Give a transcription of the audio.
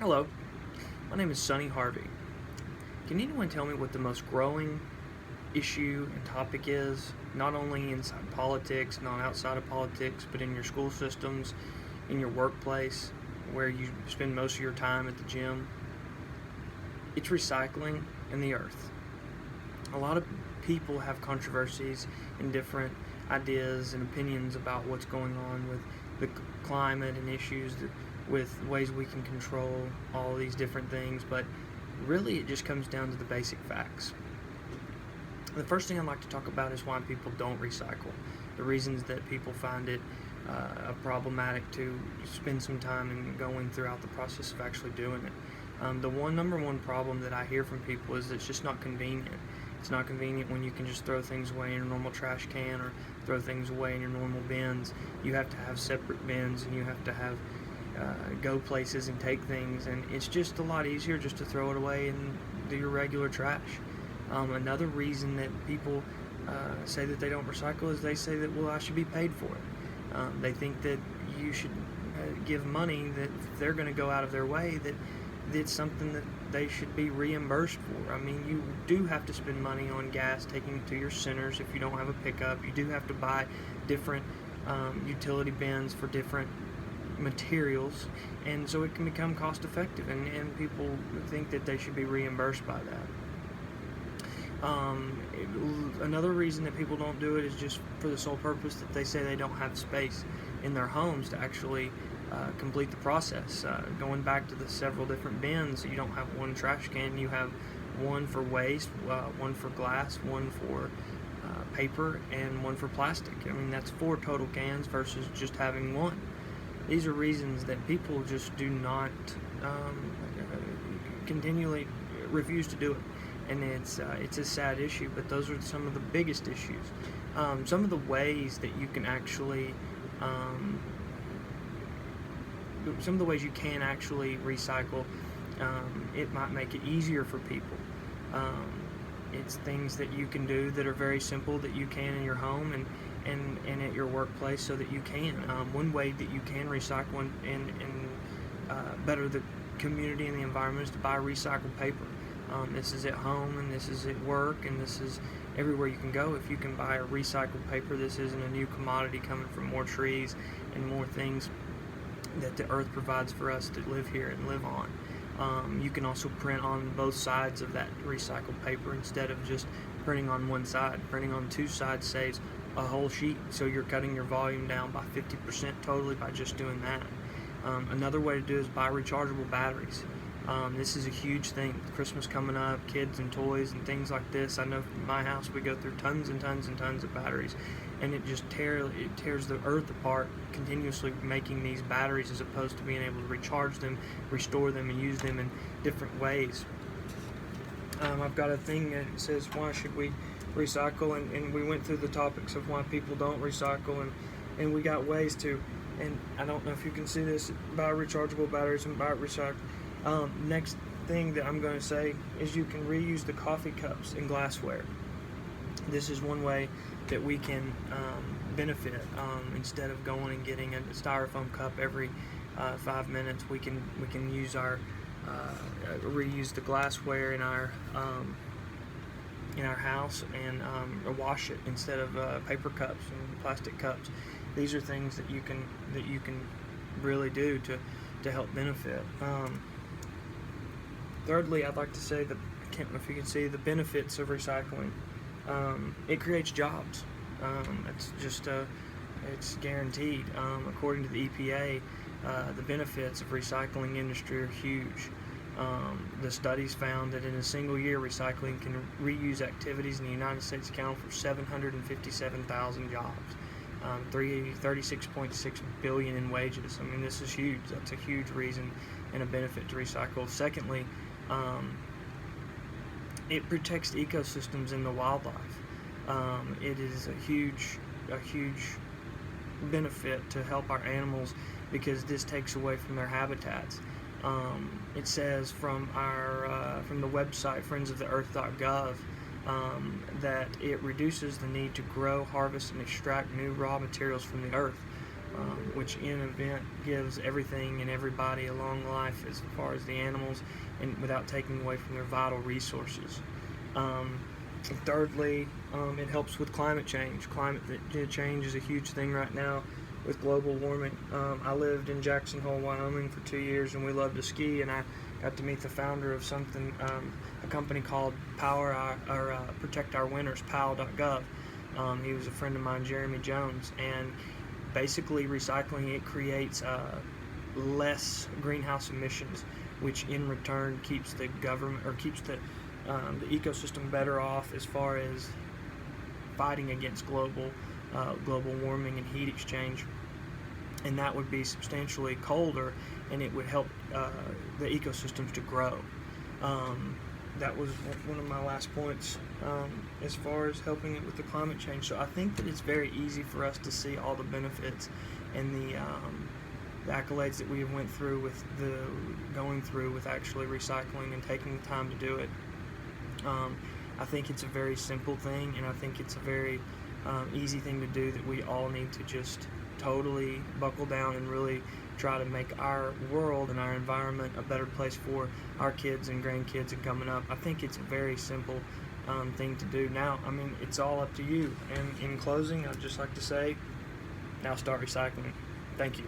Hello, my name is Sonny Harvey. Can anyone tell me what the most growing issue and topic is, not only inside politics, not outside of politics, but in your school systems, in your workplace, where you spend most of your time at the gym? It's recycling and the earth. A lot of people have controversies and different ideas and opinions about what's going on with the climate and issues with ways we can control all these different things, but really it just comes down to the basic facts. The first thing I'd like to talk about is why people don't recycle, the reasons that people find it problematic to spend some time in going throughout the process of actually doing it. The number one problem that I hear from people is that it's just not convenient. It's not convenient when you can just throw things away in your normal trash can or throw things away in your normal bins. You have to have separate bins, and you have to have go places and take things, and it's just a lot easier just to throw it away and do your regular trash. Another reason that people say that they don't recycle is they say that, well, I should be paid for it. They think that you should give money, that if they're going to go out of their way, that it's something that they should be reimbursed for. I mean, you do have to spend money on gas, taking it to your centers if you don't have a pickup. You do have to buy different utility bins for different materials, and so it can become cost effective, and people think that they should be reimbursed by that. Another reason that people don't do it is just for the sole purpose that they say they don't have space in their homes to actually complete the process. Going back to the several different bins, you don't have one trash can, you have one for waste, one for glass, one for paper, and one for plastic. I mean, that's 4 total cans versus just having one. These are reasons that people just do not continually refuse to do it, and it's a sad issue. But those are some of the biggest issues. Some of the ways that you can actually, some of the ways you can actually recycle, it might make it easier for people. It's things that you can do that are very simple that you can in your home and at your workplace, so that you can. One way that you can recycle and better the community and the environment is to buy recycled paper. This is at home, and this is at work, and this is everywhere you can go. If you can buy a recycled paper, this isn't a new commodity coming from more trees and more things that the earth provides for us to live here and live on. You can also print on both sides of that recycled paper instead of just printing on one side. Printing on 2 sides saves a whole sheet, so you're cutting your volume down by 50% totally by just doing that. Another way to do it is buy rechargeable batteries. This is a huge thing. Christmas coming up, kids and toys and things like this. I know from my house we go through tons and tons and tons of batteries, and it just tears the earth apart continuously making these batteries, as opposed to being able to recharge them, restore them, and use them in different ways. I've got a thing that says, why should we recycle, and we went through the topics of why people don't recycle, and we got ways to. And I don't know if you can see this: buy rechargeable batteries and buy recycle. Next thing that I'm going to say is you can reuse the coffee cups and glassware. This is one way that we can benefit. Instead of going and getting a styrofoam cup every 5 minutes, we can use our reuse the glassware in our house and wash it instead of paper cups and plastic cups. These are things that you can really do to help benefit. Thirdly, I'd like to say that, I can't know if you can see the benefits of recycling. It creates jobs. It's guaranteed. According to the EPA, the benefits of recycling industry are huge. The studies found that in a single year, recycling can reuse activities in the United States account for 757,000 jobs, 36.6 billion in wages. I mean, this is huge. That's a huge reason and a benefit to recycle. Secondly, it protects ecosystems and the wildlife. It is a huge benefit to help our animals, because this takes away from their habitats. It says from the website friendsoftheearth.gov that it reduces the need to grow, harvest, and extract new raw materials from the earth. which in event gives everything and everybody a long life as far as the animals, and without taking away from their vital resources. And thirdly, it helps with climate change. Climate change is a huge thing right now with global warming. I lived in Jackson Hole, Wyoming for 2 years, and we loved to ski, and I got to meet the founder of a company called Protect Our Winters, POW.gov. He was a friend of mine, Jeremy Jones, and basically recycling it creates less greenhouse emissions, which in return keeps the government, or keeps the ecosystem better off as far as fighting against global warming and heat exchange. And that would be substantially colder, and it would help the ecosystems to grow. That was one of my last points as far as helping it with the climate change. So I think that it's very easy for us to see all the benefits and the accolades that we have went through with going through with actually recycling and taking the time to do it. I think it's a very simple thing, and I think it's a very easy thing to do that we all need to just totally buckle down and really try to make our world and our environment a better place for our kids and grandkids and coming up. I think it's a very simple thing to do. Now, I mean, it's all up to you. And in closing, I'd just like to say, now start recycling. Thank you.